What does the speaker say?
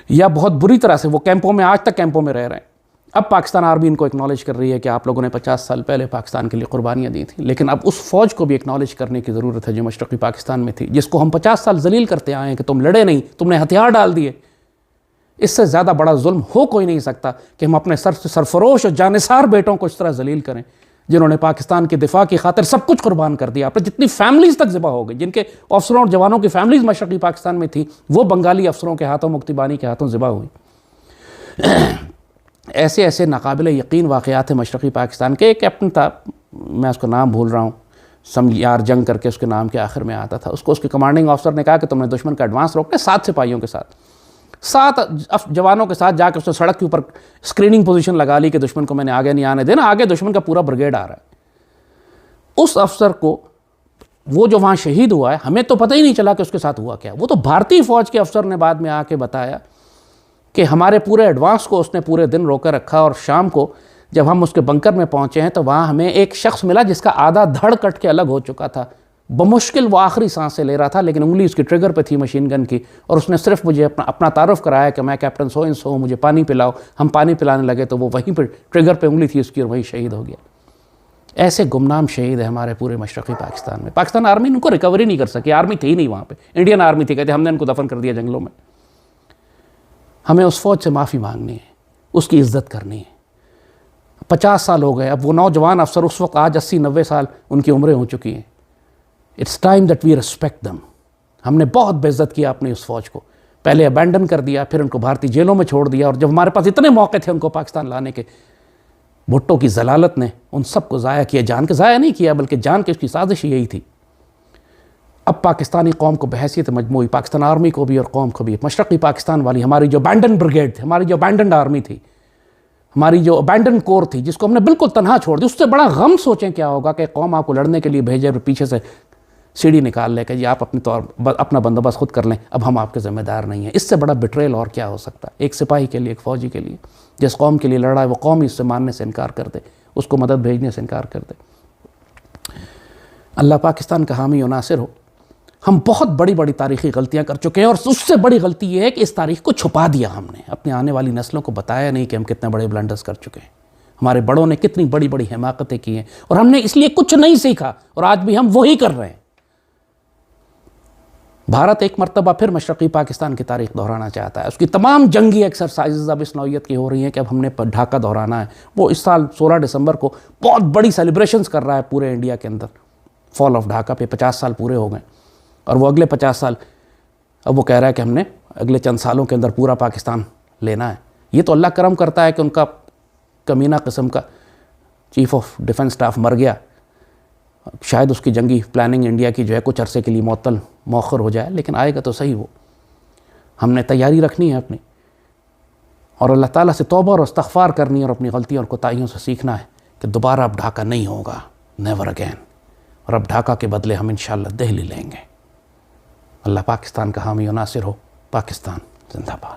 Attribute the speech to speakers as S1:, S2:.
S1: یا بہت بری طرح سے وہ کیمپوں میں، آج تک کیمپوں میں رہ رہے ہیں. اب پاکستان آرمی ان کو اکنالج کر رہی ہے کہ آپ لوگوں نے 50 سال پہلے پاکستان کے لیے قربانیاں دی تھیں، لیکن اب اس فوج کو بھی اکنالج کرنے کی ضرورت ہے جو مشرقی پاکستان میں تھی، جس کو ہم 50 سال ذلیل کرتے آئے ہیں کہ تم لڑے نہیں، تم نے ہتھیار ڈال دیے. اس سے زیادہ بڑا ظلم ہو کوئی نہیں سکتا کہ ہم اپنے سرفروش اور جانثار بیٹوں کو اس طرح ذلیل کریں جنہوں نے پاکستان کے دفاع کی خاطر سب کچھ قربان کر دیا. اپنے جتنی فیملیز تک ذبح ہو گئی، جن کے افسروں اور جوانوں کی فیملیز مشرقی پاکستان میں تھی، وہ بنگالی افسروں کے ہاتھوں، مکتی بانی کے ہاتھوں ذبح ہوئی. ایسے ایسے ناقابل یقین واقعات ہیں مشرقی پاکستان کے. ایک کیپٹن تھا، میں اس کا نام بھول رہا ہوں، سمیار جنگ کر کے اس کے نام کے آخر میں آتا تھا. اس کو اس کے کمانڈنگ آفسر نے کہا کہ تم نے دشمن کا ایڈوانس روکنا ہے 7 سپاہیوں کے ساتھ، 7 جوانوں کے ساتھ جا کے اس نے سڑک کے اوپر اسکریننگ پوزیشن لگا لی کہ دشمن کو میں نے آگے نہیں آنے دینا، آگے دشمن کا پورا بریگیڈ آ رہا ہے. اس افسر کو، وہ جو وہاں شہید ہوا ہے، ہمیں تو پتہ ہی نہیں چلا کہ اس کے ساتھ ہوا کیا. وہ تو بھارتی فوج کے افسر نے بعد میں آ کے بتایا کہ ہمارے پورے ایڈوانس کو اس نے پورے دن روکے رکھا، اور شام کو جب ہم اس کے بنکر میں پہنچے ہیں تو وہاں ہمیں ایک شخص ملا جس کا آدھا دھڑ کٹ کے الگ ہو چکا تھا. بمشکل وہ آخری سانس لے رہا تھا، لیکن انگلی اس کی ٹریگر پہ تھی مشین گن کی، اور اس نے صرف مجھے اپنا تعارف کرایا کہ میں کیپٹن سو ان سو ہوں، مجھے پانی پلاؤ. ہم پانی پلانے لگے تو وہ وہیں پہ ٹریگر پہ انگلی تھی اس کی، اور وہیں شہید ہو گیا. ایسے گمنام شہید ہیں ہمارے پورے مشرقی پاکستان میں. پاکستان آرمی ان کو ریکوری نہیں کر سکی، آرمی تھی ہی نہیں وہاں پہ، انڈین آرمی تھی، کہتے ہم نے ان کو دفن کر دیا جنگلوں میں. ہمیں اس فوج سے معافی مانگنی ہے، اس کی عزت کرنی ہے. 50 سال ہو گئے، اب وہ نوجوان افسر اس وقت آج 80-90 سال ان کی عمریں ہو چکی ہیں. It's time that we respect them. ہم نے بہت بے عزت کیا اپنی اس فوج کو، پہلے ابینڈن کر دیا، پھر ان کو بھارتی جیلوں میں چھوڑ دیا، اور جب ہمارے پاس اتنے موقع تھے ان کو پاکستان لانے کے، بھٹو کی ضلالت نے ان سب کو ضائع کیا. جان کے ضائع نہیں کیا، بلکہ جان کے اس کی سازش یہی تھی. اب پاکستانی قوم کو بحیثیت مجموعی، پاکستان آرمی کو بھی اور قوم کو بھی، مشرقی پاکستان والی ہماری جو ابینڈن بریگیڈ تھی، ہماری جو ابینڈنڈ آرمی تھی، ہماری جو ابینڈن کور تھی، جس کو ہم نے بالکل تنہا چھوڑ دی، اس سے بڑا غم سوچیں کیا ہوگا کہ قوم آپ کو لڑنے کے لیے بھیجے اور پیچھے سے سیڑھی نکال لے کہ جی آپ اپنا بندوبست خود کر لیں، اب ہم آپ کے ذمہ دار نہیں ہیں. اس سے بڑا بٹریل اور کیا ہو سکتا ہے ایک سپاہی کے لیے، ایک فوجی کے لیے. جس قوم کے لیے لڑا ہے وہ قوم اس سے ماننے سے انکار کر دے، اس کو مدد بھیجنے سے انکار کر دے. اللہ پاکستان کا حامی و ناصر ہو. ہم بہت بڑی بڑی تاریخی غلطیاں کر چکے ہیں، اور اس سے بڑی غلطی یہ ہے کہ اس تاریخ کو چھپا دیا ہم نے، اپنے آنے والی نسلوں کو بتایا نہیں کہ ہم کتنے بڑے بلنڈرز کر چکے ہیں. ہمارے بڑوں نے کتنی بڑی بڑی حماقتیں کی ہیں، اور ہم نے اس لیے کچھ نہیں سیکھا، اور آج بھی ہم وہی کر رہے ہیں. بھارت ایک مرتبہ پھر مشرقی پاکستان کی تاریخ دہرانا چاہتا ہے. اس کی تمام جنگی ایکسرسائزز اب اس نوعیت کی ہو رہی ہیں کہ اب ہم نے ڈھاکہ دہرانا ہے. وہ اس سال 16 دسمبر کو بہت بڑی سیلیبریشنز کر رہا ہے پورے انڈیا کے اندر، فال آف ڈھاکہ پہ 50 سال پورے ہو گئے، اور وہ اگلے 50 سال اب وہ کہہ رہا ہے کہ ہم نے اگلے چند سالوں کے اندر پورا پاکستان لینا ہے. یہ تو اللہ کرم کرتا ہے کہ ان کا کمینہ قسم کا چیف آف ڈیفنس اسٹاف مر گیا. شاید اس کی جنگی پلاننگ انڈیا کی جو ہے کچھ عرصے کے لیے معطل مؤخر ہو جائے، لیکن آئے گا تو صحیح. وہ ہم نے تیاری رکھنی ہے اپنی، اور اللہ تعالیٰ سے توبہ اور استغفار کرنی ہے، اور اپنی غلطیوں اور کوتاہیوں سے سیکھنا ہے کہ دوبارہ اب ڈھاکہ نہیں ہوگا، نیور اگین. اور اب ڈھاکہ کے بدلے ہم انشاءاللہ دہلی لیں گے. اللہ پاکستان کا حامی و ناصر ہو. پاکستان زندہ باد.